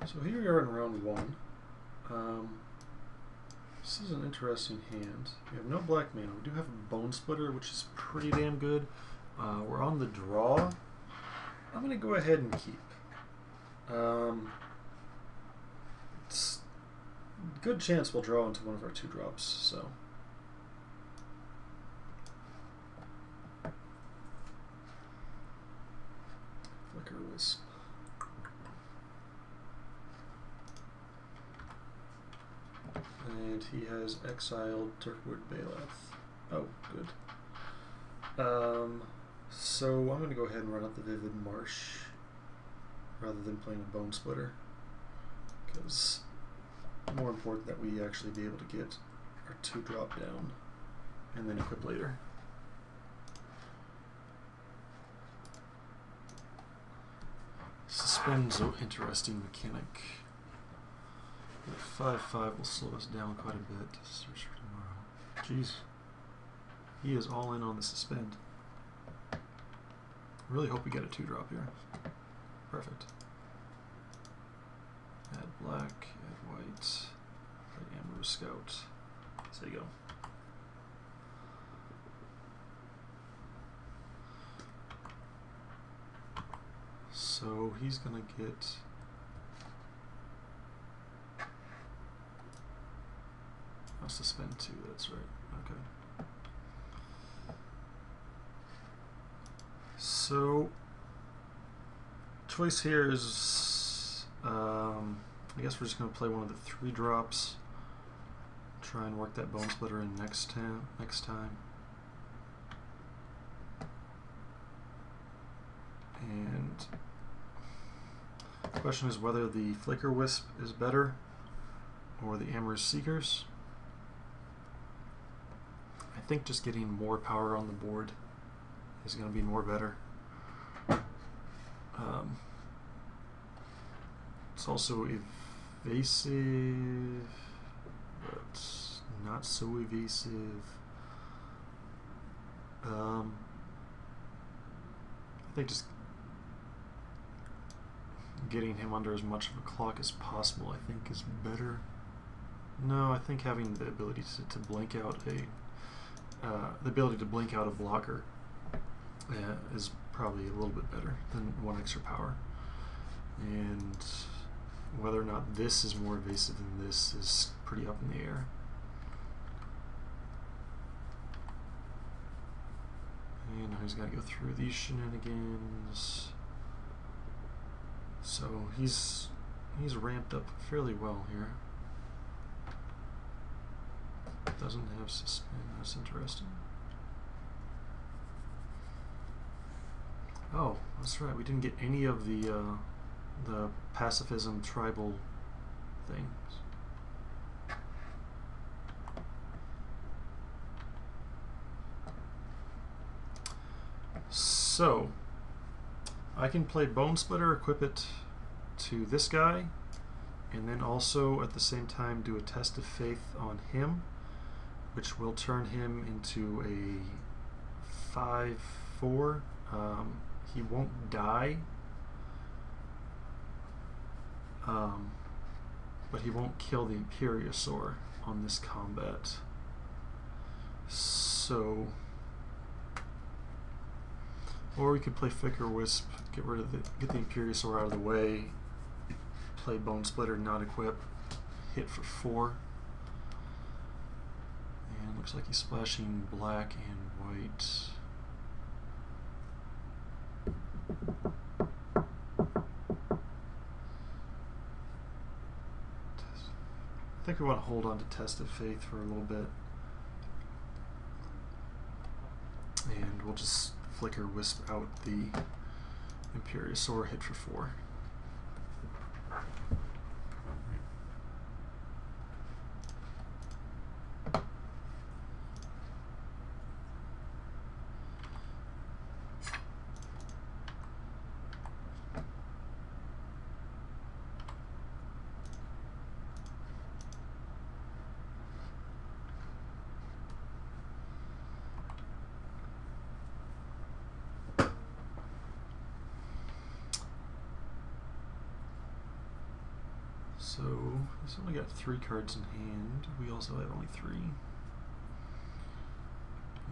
So here we are in round one. This is an interesting hand. We have no black mana. We do have a Bone Splitter, which is pretty damn good. We're on the draw. I'm going to go ahead and keep. It's a good chance we'll draw into one of our 2-drops, so. Flicker Wisp. And he has exiled Turkwood Baloth. Oh, good. So I'm going to go ahead and run out the Vivid Marsh rather than playing a Bone Splitter, because it's more important that we actually be able to get our 2-drop down and then equip later. Suspend's an interesting mechanic. 5/5 will slow us down quite a bit. Search for tomorrow. Jeez. He is all in on the suspend. Really hope we get a 2-drop here. Perfect. Add black, add white, play Amaru Scout. So there you go. So he's gonna get suspend 2, that's right. Okay. So choice here is I guess we're just gonna play one of the 3-drops. Try and work that Bone Splitter in next time. And the question is whether the Flicker Wisp is better or the Amorous Seekers. I think just getting more power on the board is going to be more better. It's also evasive, but not so evasive. I think just getting him under as much of a clock as possible, I think, is better. No, I think having the ability to blink out a blocker is probably a little bit better than 1 extra power. And whether or not this is more evasive than this is pretty up in the air. And now he's got to go through these shenanigans. So he's ramped up fairly well here. Doesn't have suspend. That's interesting. Oh, that's right. We didn't get any of the pacifism tribal things. So I can play Bone Splitter, equip it to this guy, and then also at the same time do a Test of Faith on him, which will turn him into a 5/4. He won't die, but he won't kill the Imperiosaur on this combat. So, or we could play Flicker Wisp, get the Imperiosaur out of the way, play Bone Splitter, not equip, hit for 4. And looks like he's splashing black and white. I think we want to hold on to Test of Faith for a little bit. And we'll just Flicker Wisp out the Imperiosaur, hit for 4. So he's only got 3 cards in hand. We also have only 3.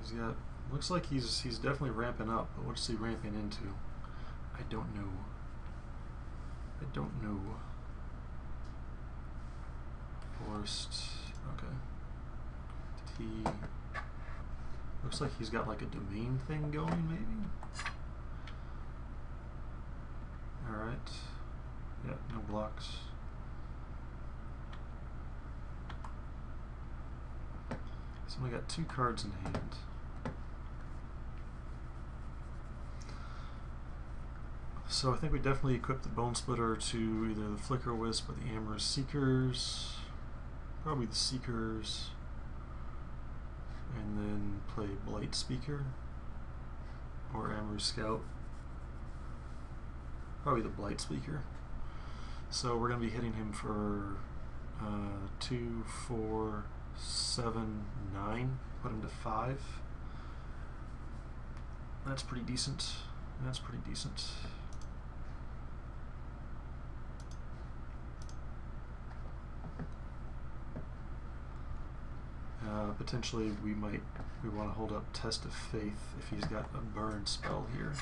He's got, looks like he's definitely ramping up, but what's he ramping into? I don't know. I don't know. Forced. Okay. Did he? Looks like he's got like a domain thing going, maybe. All right. Yeah, no blocks. He's only got 2 cards in hand. So I think we definitely equip the Bone Splitter to either the Flicker Wisp or the Amorous Seekers. Probably the Seekers. And then play Blight Speaker or Amorous Scout. Probably the Blight Speaker. So we're going to be hitting him for 2, 4, 7, 9. Put him to 5. That's pretty decent. That's pretty decent. Potentially we want to hold up Test of Faith if he's got a burn spell here.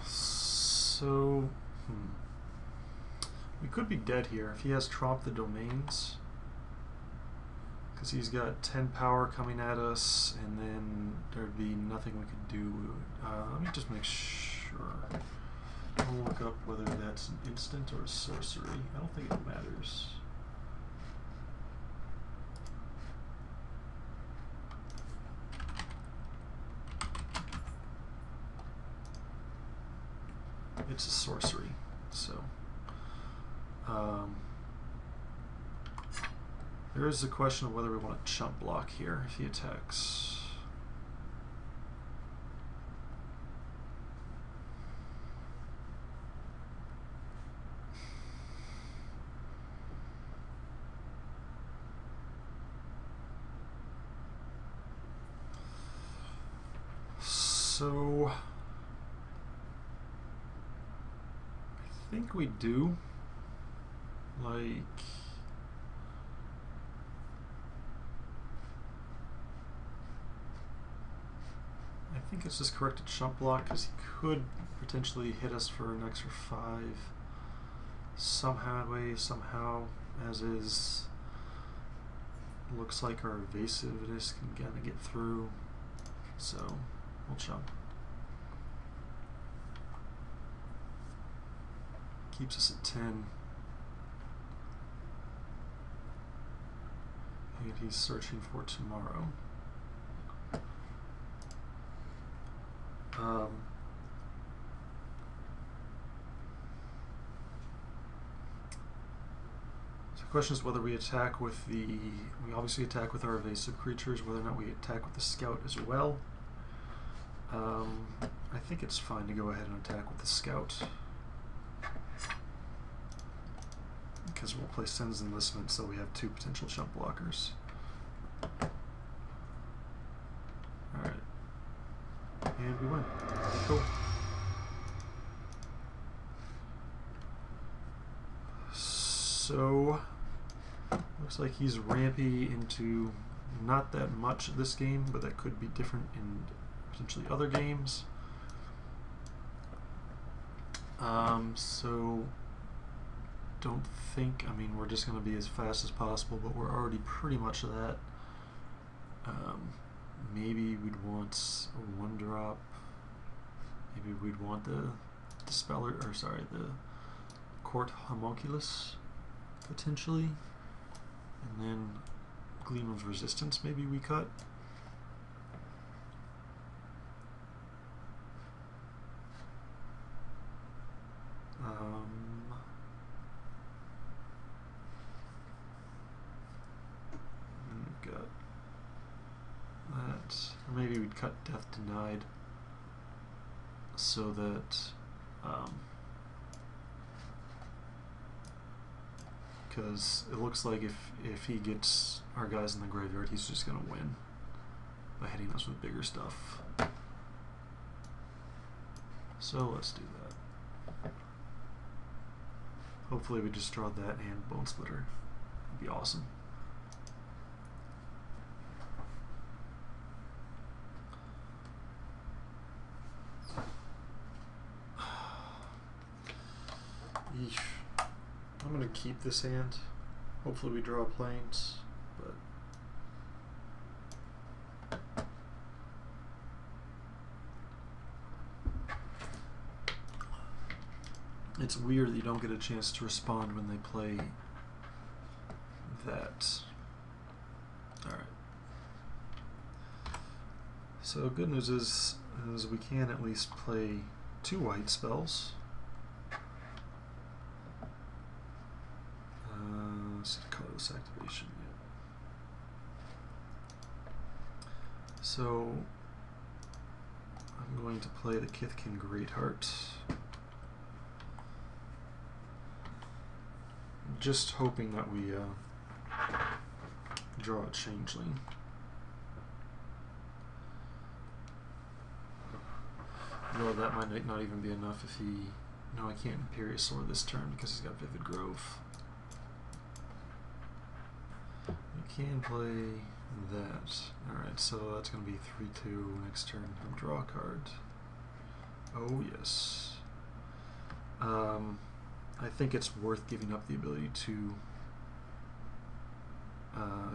So we could be dead here if he has Tromp the Domains, because he's got 10 power coming at us, and then there'd be nothing we could do. Let me just make sure. I'll look up whether that's an instant or a sorcery. I don't think it matters. It's a sorcery, so there is a question of whether we want to chump block here if he attacks. So I think we do. Like, I think it's just correct to chump block because he could potentially hit us for an extra 5 somehow, as is. Looks like our evasiveness can kind of get through, so we'll chump. Keeps us at 10. And he's searching for tomorrow. So the question is whether we attack with the... We obviously attack with our evasive creatures, whether or not we attack with the scout as well. I think it's fine to go ahead and attack with the scout, because we'll play Sen's Enlistment, so we have 2 potential chump blockers. Alright. And we win. Cool. So, looks like he's rampy into not that much this game, but that could be different in potentially other games. So don't think, I mean, we're just going to be as fast as possible, but we're already pretty much that. Maybe we'd want a 1-drop. Maybe we'd want the Dispeller, or sorry, the Court Homunculus, potentially. And then Gleam of Resistance maybe we cut. We've got that. Or maybe we'd cut Death Denied. so that because it looks like if he gets our guys in the graveyard, he's just going to win by hitting us with bigger stuff. So let's do that. Hopefully we just draw that and Bone Splitter. It'd be awesome. Eesh. I'm going to keep this hand. Hopefully we draw planes, but it's weird that you don't get a chance to respond when they play that. Alright. So good news is we can at least play 2 white spells. Colorless activation. Yeah. So I'm going to play the Kithkin Greatheart. Just hoping that we draw a Changeling. Well, that might not even be enough if he... No, I can't Imperiosaur this turn because he's got Vivid Grove. We can play that. Alright, so that's going to be 3-2 next turn. I'll draw a card. Oh, yes. I think it's worth giving up the ability to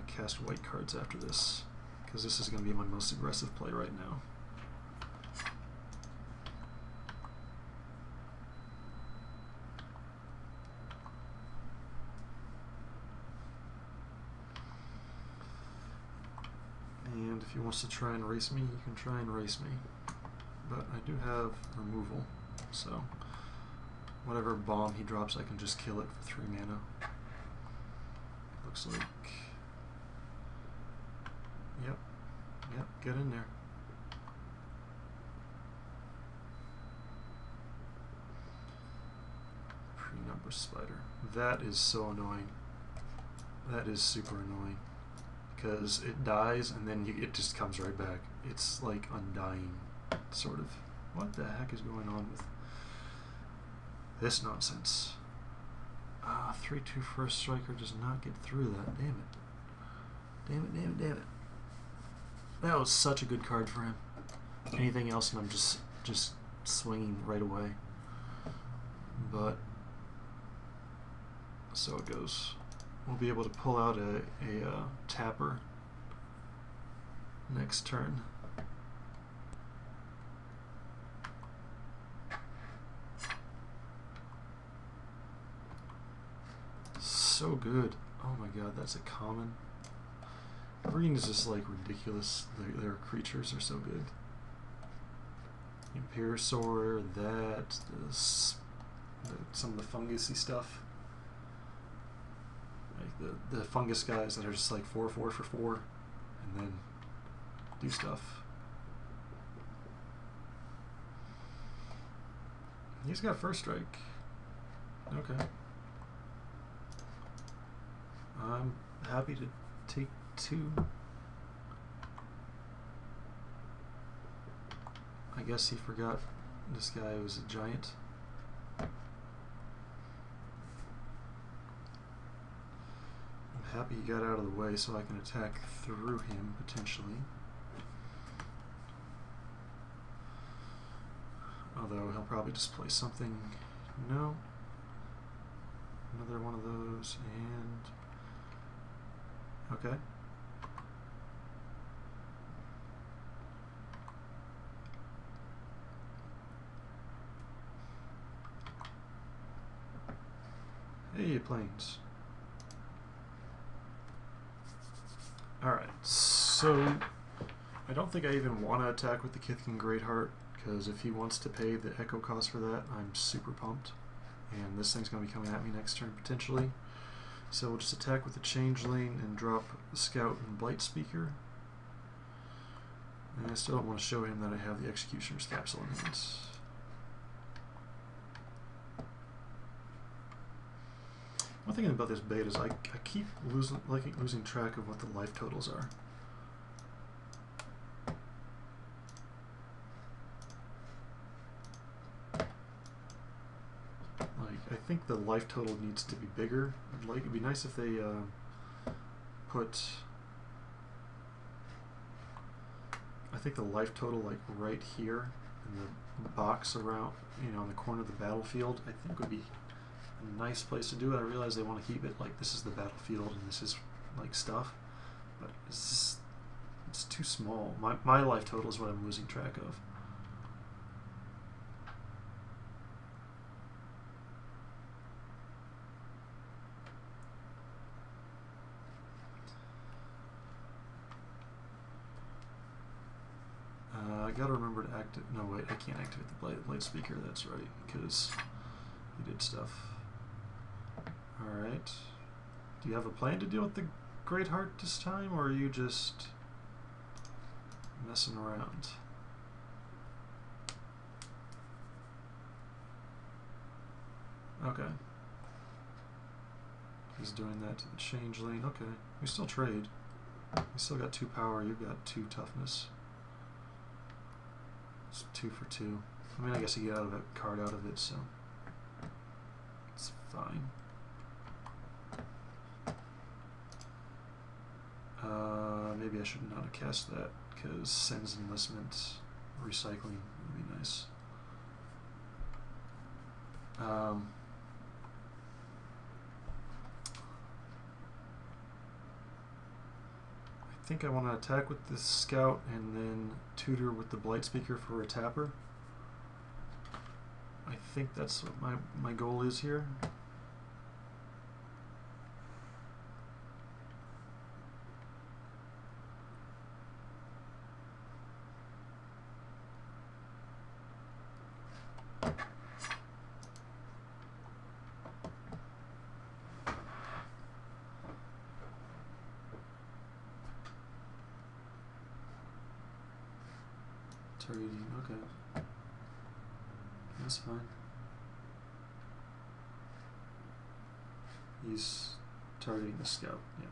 cast white cards after this, because this is going to be my most aggressive play right now. And if he wants to try and race me, he can try and race me. But I do have removal, so whatever bomb he drops, I can just kill it for 3 mana. Looks like... Yep, get in there. Pre-number Spider. That is so annoying. That is super annoying. Because it dies and then it just comes right back. It's like undying, sort of. What the heck is going on with this nonsense? 3/2 First Striker does not get through that. Damn it. Damn it, damn it, damn it. That was such a good card for him. Anything else and I'm just swinging right away. But so it goes. We'll be able to pull out a tapper next turn. So good. Oh my god, that's a common. Green is just like ridiculous. Their creatures are so good. Imperiosaur, that, some of the fungusy stuff. Like the fungus guys that are just like 4/4 for 4 and then do stuff. He's got First Strike. Okay. I'm happy to take 2. I guess he forgot this guy was a giant. I'm happy he got out of the way so I can attack through him, potentially. Although he'll probably just play something. No. Another one of those, and... Okay. Hey, planes. Alright, so I don't think I even want to attack with the Kithkin Greatheart, because if he wants to pay the echo cost for that, I'm super pumped. And this thing's going to be coming at me next turn, potentially. So we'll just attack with the Changeling and drop the Scout and Blight Speaker. And I still don't want to show him that I have the Executioner's Capsule in hand. One thing about this beta is I keep losing track of what the life totals are. I think the life total needs to be bigger. It'd be nice if they put. I think the life total like right here in the box around, in the corner of the battlefield, I think would be a nice place to do it. I realize they want to keep it like this is the battlefield and this is like stuff, but it's too small. My life total is what I'm losing track of. I gotta remember to activate. No, wait, I can't activate the blade speaker. That's right, because he did stuff. Alright. Do you have a plan to deal with the Great Heart this time, or are you just messing around? Okay. He's doing that to the changeling. Okay. We still trade. We still got 2 power, you've got 2 toughness. It's 2 for 2. I mean, I guess you get a card out of it, so it's fine. Maybe I should not have cast that, because Sen's Enlistment recycling would be nice. I think I want to attack with this scout and then tutor with the Blight Speaker for a tapper. I think that's what my goal is here. Targeting, okay. That's fine. He's targeting the scout, yeah.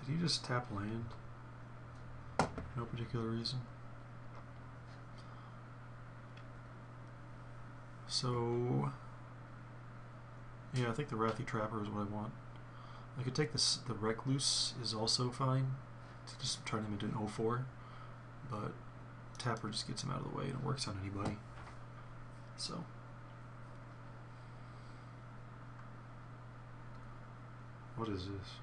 Did he just tap land? No particular reason. So, yeah, I think the Wrathy Trapper is what I want. I could take this. The Recluse is also fine to just turn him into an 0/4, but Tapper just gets him out of the way and it works on anybody. So. What is this?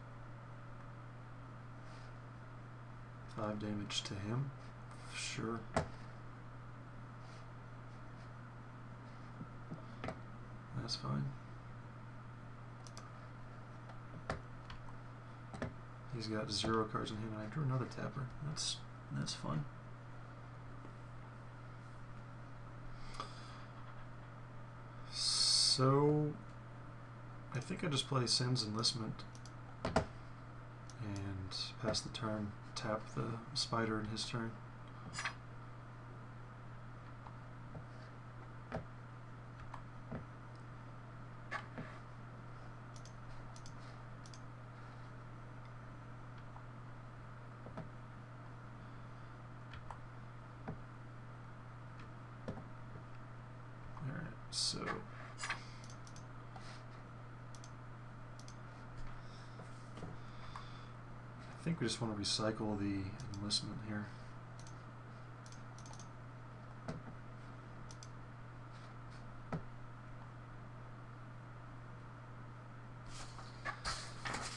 5 damage to him? Sure. That's fine. He's got 0 cards in hand and I drew another tapper. That's fun. So I think I just play Sen's Enlistment and pass the turn, tap the spider in his turn. Alright, so I think we just want to recycle the enlistment here.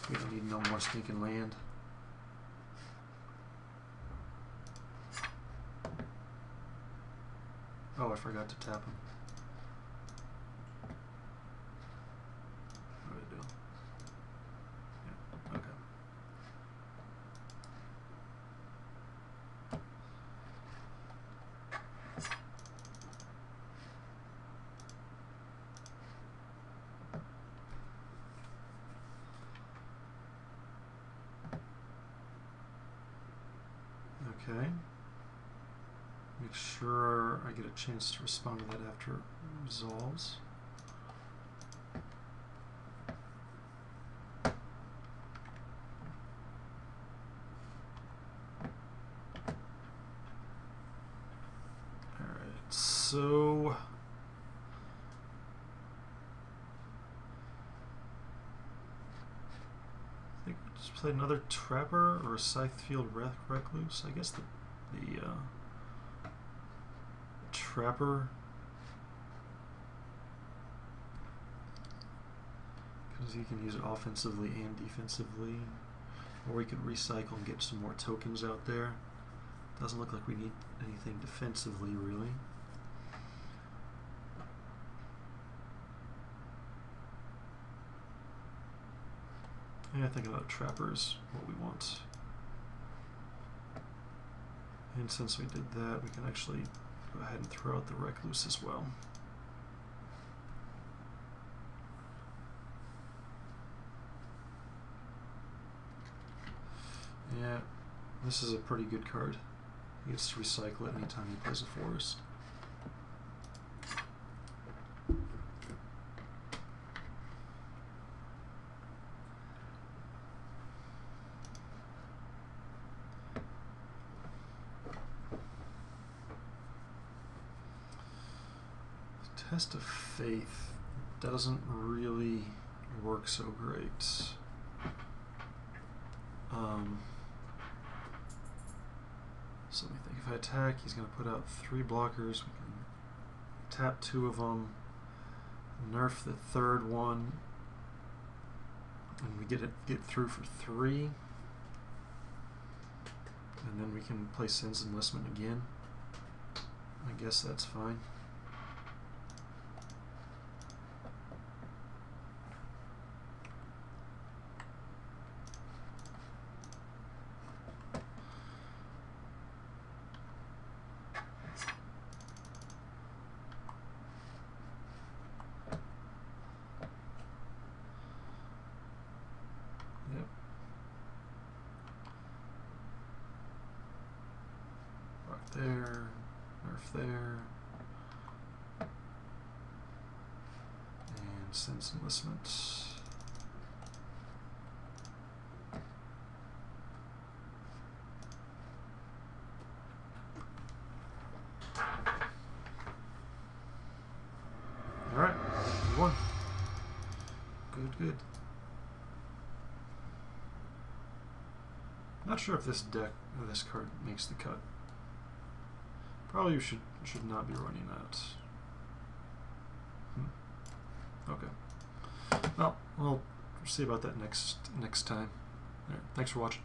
We don't need no more stinking land. Oh, I forgot to tap him. What did I do? Yeah, okay. Okay. Make sure I get a chance to respond to that after it resolves. Alright, so I think we just played another Trapper or a Scythefield Recluse. I guess the Trapper, because he can use it offensively and defensively, or we could recycle and get some more tokens out there. Doesn't look like we need anything defensively really. Yeah, I think another Trapper is what we want. And since we did that, we can actually go ahead and throw out the Recluse as well. Yeah, this is a pretty good card. He gets to recycle it anytime he plays a forest. Test of Faith doesn't really work so great. So let me think. If I attack, he's going to put out 3 blockers. We can tap 2 of them, nerf the 3rd one, and we get through for 3. And then we can play Sen's Enlistment again. I guess that's fine. There, nerf there, and Sen's Enlistment. Alright, we won. Good. Not sure if this deck or this card makes the cut. Probably should not be running that. Okay. Well, we'll see about that next time. All right, thanks for watching.